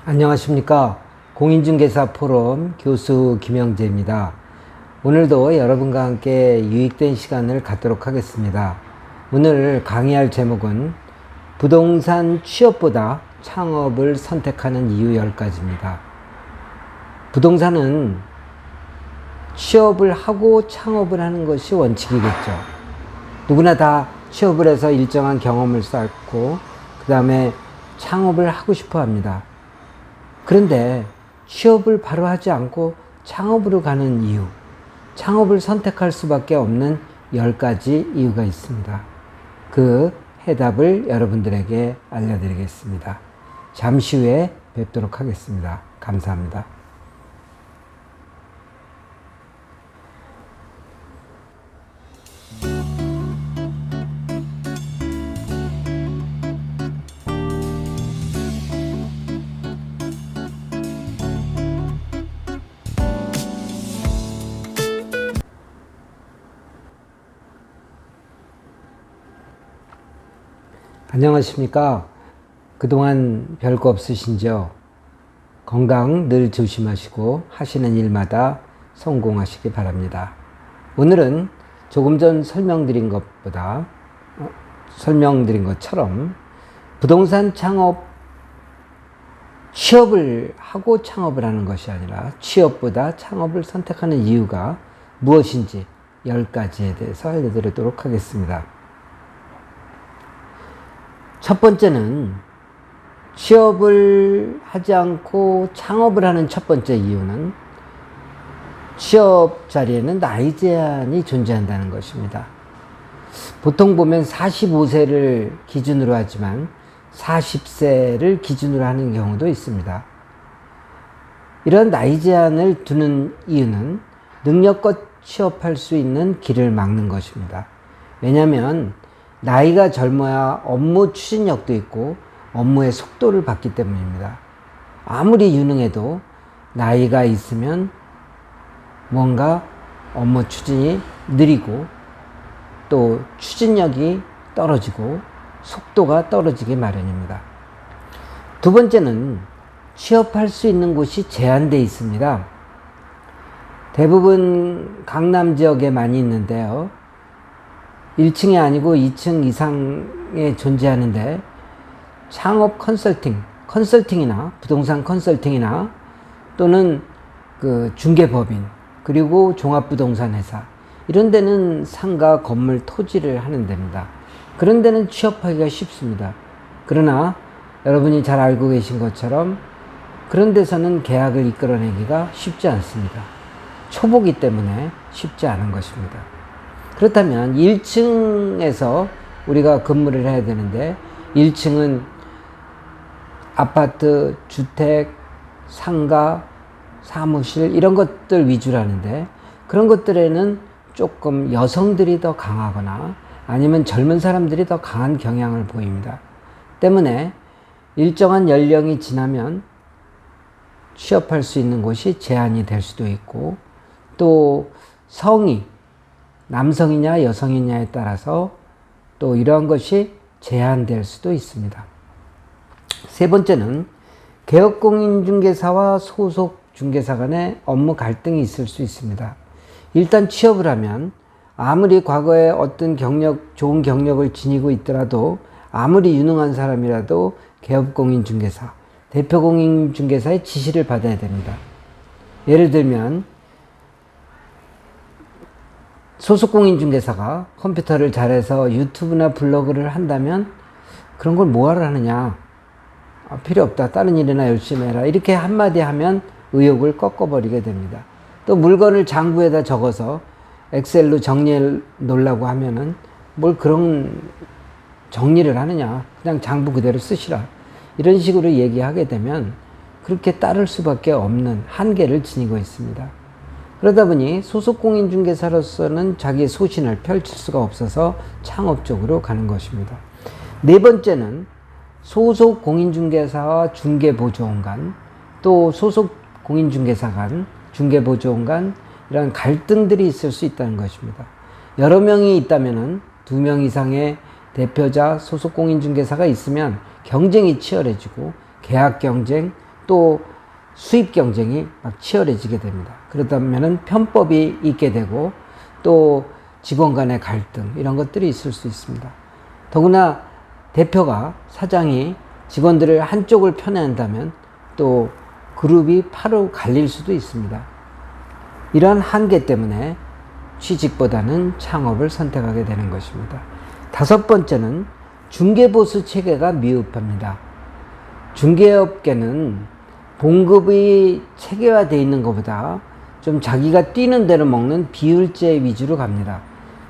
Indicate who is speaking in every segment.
Speaker 1: 안녕하십니까. 공인중개사 포럼 교수 김영재입니다. 오늘도 여러분과 함께 유익된 시간을 갖도록 하겠습니다. 오늘 강의할 제목은 부동산 취업보다 창업을 선택하는 이유 10가지입니다. 부동산은 취업을 하고 창업을 하는 것이 원칙이겠죠. 누구나 다 취업을 해서 일정한 경험을 쌓고 그 다음에 창업을 하고 싶어 합니다. 그런데 취업을 바로 하지 않고 창업으로 가는 이유, 창업을 선택할 수밖에 없는 10가지 이유가 있습니다. 그 해답을 여러분들에게 알려드리겠습니다. 잠시 후에 뵙도록 하겠습니다. 감사합니다. 안녕하십니까. 그동안 별거 없으신지요? 건강 늘 조심하시고 하시는 일마다 성공하시기 바랍니다. 오늘은 조금 전 설명드린 것처럼 부동산 창업, 취업을 하고 창업을 하는 것이 아니라 취업보다 창업을 선택하는 이유가 무엇인지 10가지에 대해서 알려드리도록 하겠습니다. 첫 번째는 취업을 하지 않고 창업을 하는 첫 번째 이유는 취업 자리에는 나이 제한이 존재한다는 것입니다. 보통 보면 45세를 기준으로 하지만 40세를 기준으로 하는 경우도 있습니다. 이런 나이 제한을 두는 이유는 능력껏 취업할 수 있는 길을 막는 것입니다. 왜냐하면 나이가 젊어야 업무 추진력도 있고 업무의 속도를 받기 때문입니다. 아무리 유능해도 나이가 있으면 뭔가 업무 추진이 느리고 또 추진력이 떨어지고 속도가 떨어지기 마련입니다. 두 번째는 취업할 수 있는 곳이 제한되어 있습니다. 대부분 강남 지역에 많이 있는데요. 1층이 아니고 2층 이상에 존재하는데 창업 컨설팅이나 부동산 컨설팅이나 또는 그 중개법인 그리고 종합부동산 회사 이런 데는 상가, 건물, 토지를 하는 데입니다. 그런 데는 취업하기가 쉽습니다. 그러나 여러분이 잘 알고 계신 것처럼 그런 데서는 계약을 이끌어내기가 쉽지 않습니다. 초보기 때문에 쉽지 않은 것입니다. 그렇다면 1층에서 우리가 근무를 해야 되는데 1층은 아파트, 주택, 상가, 사무실 이런 것들 위주로 하는데 그런 것들에는 조금 여성들이 더 강하거나 아니면 젊은 사람들이 더 강한 경향을 보입니다. 때문에 일정한 연령이 지나면 취업할 수 있는 곳이 제한이 될 수도 있고 또 성이 남성이냐 여성이냐에 따라서 또 이러한 것이 제한될 수도 있습니다. 세 번째는 개업공인중개사와 소속중개사 간의 업무 갈등이 있을 수 있습니다. 일단 취업을 하면 아무리 과거에 어떤 좋은 경력을 지니고 있더라도 아무리 유능한 사람이라도 개업공인중개사, 대표공인중개사의 지시를 받아야 됩니다. 예를 들면 소속공인중개사가 컴퓨터를 잘해서 유튜브나 블로그를 한다면 그런 걸 뭐하러 하느냐, 필요 없다, 다른 일이나 열심히 해라 이렇게 한마디 하면 의욕을 꺾어버리게 됩니다. 또 물건을 장부에다 적어서 엑셀로 정리해 놓으려고 하면은 뭘 그런 정리를 하느냐, 그냥 장부 그대로 쓰시라 이런 식으로 얘기하게 되면 그렇게 따를 수밖에 없는 한계를 지니고 있습니다. 그러다 보니 소속공인중개사로서는 자기의 소신을 펼칠 수가 없어서 창업 쪽으로 가는 것입니다. 네 번째는 소속공인중개사와 중개보조원 간, 또 소속공인중개사 간, 중개보조원 간 이런 갈등들이 있을 수 있다는 것입니다. 여러 명이 있다면은 2명 이상의 대표자 소속공인중개사가 있으면 경쟁이 치열해지고 계약 경쟁 또 수입 경쟁이 막 치열해지게 됩니다. 그러다면은 편법이 있게 되고 또 직원 간의 갈등 이런 것들이 있을 수 있습니다. 더구나 대표가 사장이 직원들을 한쪽을 편애한다면 또 그룹이 바로 갈릴 수도 있습니다. 이러한 한계 때문에 취직보다는 창업을 선택하게 되는 것입니다. 다섯 번째는 중개보수 체계가 미흡합니다. 중개업계는 봉급이 체계화되어 있는 것보다 좀 자기가 뛰는 대로 먹는 비율제 위주로 갑니다.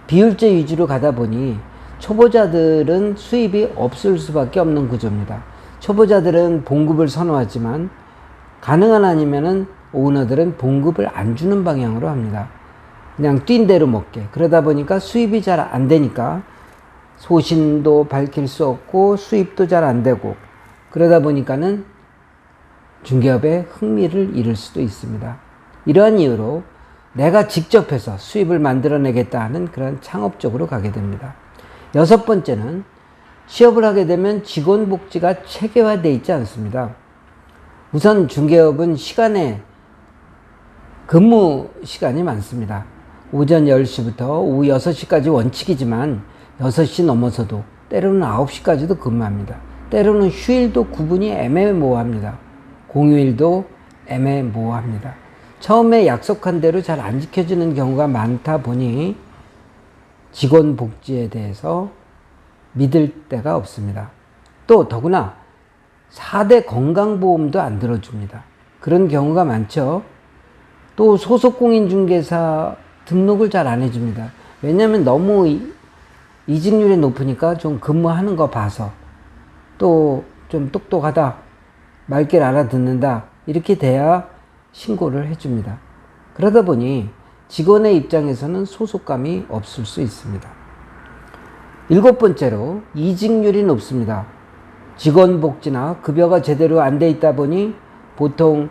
Speaker 1: 비율제 위주로 가다 보니 초보자들은 수입이 없을 수밖에 없는 구조입니다. 초보자들은 봉급을 선호하지만 가능한 아니면은 오너들은 봉급을 안 주는 방향으로 합니다. 그냥 뛴 대로 먹게. 그러다 보니까 수입이 잘 안 되니까 소신도 밝힐 수 없고 수입도 잘 안 되고 그러다 보니까는 중개업에 흥미를 잃을 수도 있습니다. 이러한 이유로 내가 직접 해서 수입을 만들어내겠다 하는 그런 창업 쪽으로 가게 됩니다. 여섯 번째는 취업을 하게 되면 직원 복지가 체계화되어 있지 않습니다. 우선 중개업은 근무 시간이 많습니다. 오전 10시부터 오후 6시까지 원칙이지만 6시 넘어서도 때로는 9시까지도 근무합니다. 때로는 휴일도 구분이 애매모호합니다. 공휴일도 애매모호합니다. 처음에 약속한 대로 잘 안 지켜지는 경우가 많다 보니 직원 복지에 대해서 믿을 데가 없습니다. 또 더구나 4대 건강보험도 안 들어줍니다. 그런 경우가 많죠. 또 소속 공인중개사 등록을 잘 안 해줍니다. 왜냐하면 너무 이직률이 높으니까 좀 근무하는 거 봐서 또 좀 똑똑하다, 말귀를 알아듣는다 이렇게 돼야 신고를 해줍니다. 그러다 보니 직원의 입장에서는 소속감이 없을 수 있습니다. 일곱 번째로 이직률이 높습니다. 직원 복지나 급여가 제대로 안 돼 있다 보니 보통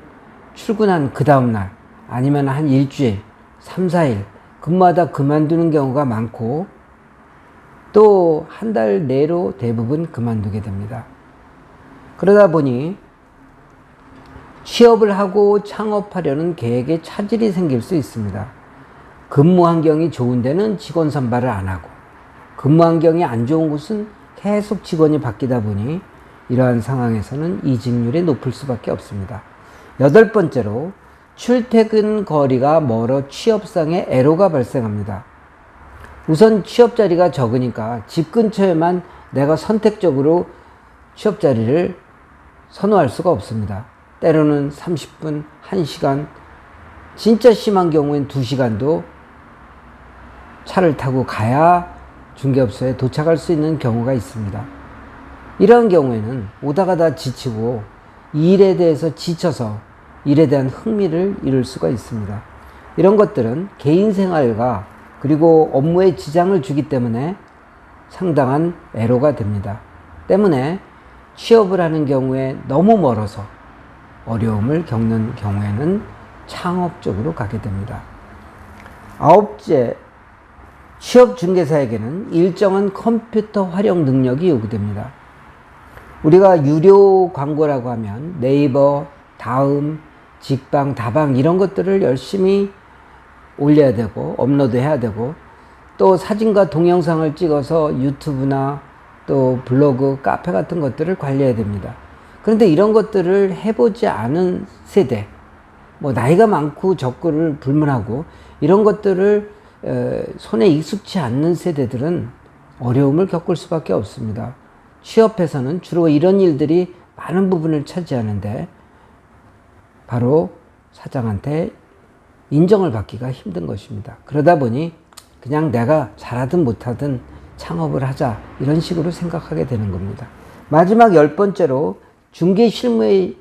Speaker 1: 출근한 그 다음날 아니면 한 일주일, 3, 4일 근무하다 그만두는 경우가 많고 또 한 달 내로 대부분 그만두게 됩니다. 그러다 보니 취업을 하고 창업하려는 계획에 차질이 생길 수 있습니다. 근무 환경이 좋은 데는 직원 선발을 안 하고 근무 환경이 안 좋은 곳은 계속 직원이 바뀌다 보니 이러한 상황에서는 이직률이 높을 수밖에 없습니다. 여덟 번째로 출퇴근 거리가 멀어 취업상의 애로가 발생합니다. 우선 취업 자리가 적으니까 집 근처에만 내가 선택적으로 취업 자리를 선호할 수가 없습니다. 때로는 30분, 1시간, 진짜 심한 경우엔 2시간도 차를 타고 가야 중개업소에 도착할 수 있는 경우가 있습니다. 이러한 경우에는 오다 가다 지치고 이 일에 대해서 지쳐서 일에 대한 흥미를 잃을 수가 있습니다. 이런 것들은 개인 생활과 그리고 업무에 지장을 주기 때문에 상당한 애로가 됩니다. 때문에 취업을 하는 경우에 너무 멀어서 어려움을 겪는 경우에는 창업 쪽으로 가게 됩니다. 아홉째, 취업 중개사에게는 일정한 컴퓨터 활용 능력이 요구됩니다. 우리가 유료 광고라고 하면 네이버, 다음, 직방, 다방 이런 것들을 열심히 올려야 되고 업로드해야 되고 또 사진과 동영상을 찍어서 유튜브나 또 블로그, 카페 같은 것들을 관리해야 됩니다. 그런데 이런 것들을 해보지 않은 세대, 나이가 많고 적고를 불문하고 이런 것들을 손에 익숙치 않는 세대들은 어려움을 겪을 수밖에 없습니다. 취업에서는 주로 이런 일들이 많은 부분을 차지하는데 바로 사장한테 인정을 받기가 힘든 것입니다. 그러다 보니 그냥 내가 잘하든 못하든 창업을 하자 이런 식으로 생각하게 되는 겁니다. 마지막 10번째로 중개 실무의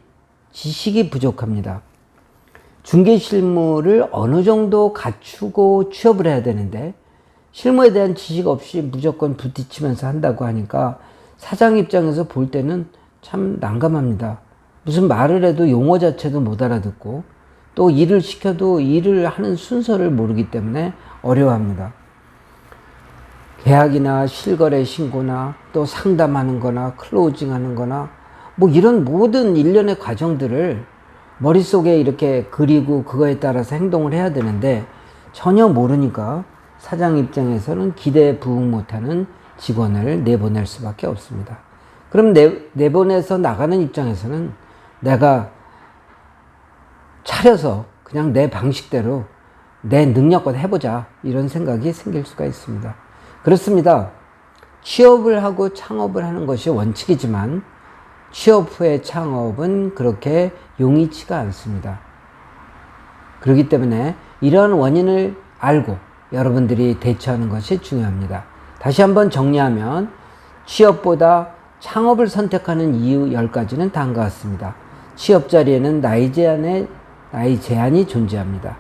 Speaker 1: 지식이 부족합니다. 중개 실무를 어느 정도 갖추고 취업을 해야 되는데 실무에 대한 지식 없이 무조건 부딪히면서 한다고 하니까 사장 입장에서 볼 때는 참 난감합니다. 무슨 말을 해도 용어 자체도 못 알아듣고 또 일을 시켜도 일을 하는 순서를 모르기 때문에 어려워합니다. 계약이나 실거래 신고나 또 상담하는 거나 클로징 하는 거나 뭐 이런 모든 일련의 과정들을 머릿속에 이렇게 그리고 그거에 따라서 행동을 해야 되는데 전혀 모르니까 사장 입장에서는 기대에 부응 못하는 직원을 내보낼 수밖에 없습니다. 그럼 내보내서 나가는 입장에서는 내가 차려서 그냥 내 방식대로 내 능력껏 해보자 이런 생각이 생길 수가 있습니다. 그렇습니다. 취업을 하고 창업을 하는 것이 원칙이지만 취업 후의 창업은 그렇게 용이치가 않습니다. 그렇기 때문에 이러한 원인을 알고 여러분들이 대처하는 것이 중요합니다. 다시 한번 정리하면 취업보다 창업을 선택하는 이유 10가지는 다음과 같습니다. 취업 자리에는 나이 제한이 존재합니다.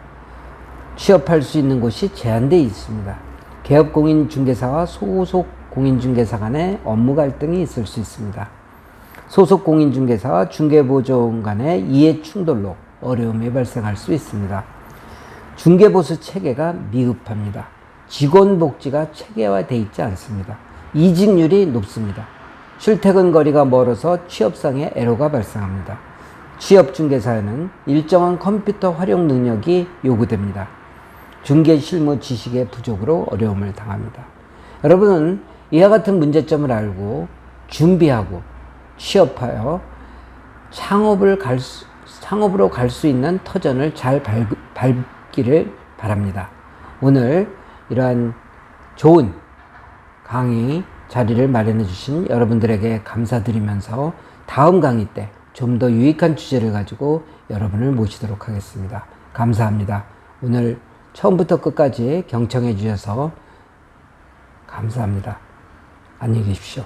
Speaker 1: 취업할 수 있는 곳이 제한되어 있습니다. 개업공인중개사와 소속 공인중개사 간의 업무 갈등이 있을 수 있습니다. 소속 공인중개사와 중개보조원 간의 이해 충돌로 어려움이 발생할 수 있습니다. 중개보수 체계가 미흡합니다. 직원 복지가 체계화되어 있지 않습니다. 이직률이 높습니다. 출퇴근 거리가 멀어서 취업상의 애로가 발생합니다. 취업중개사에는 일정한 컴퓨터 활용 능력이 요구됩니다. 중개 실무 지식의 부족으로 어려움을 당합니다. 여러분은 이와 같은 문제점을 알고 준비하고 취업하여 창업으로 갈 수 있는 터전을 잘 밟기를 바랍니다. 오늘 이러한 좋은 강의 자리를 마련해 주신 여러분들에게 감사드리면서 다음 강의 때 좀 더 유익한 주제를 가지고 여러분을 모시도록 하겠습니다. 감사합니다. 오늘 처음부터 끝까지 경청해 주셔서 감사합니다. 안녕히 계십시오.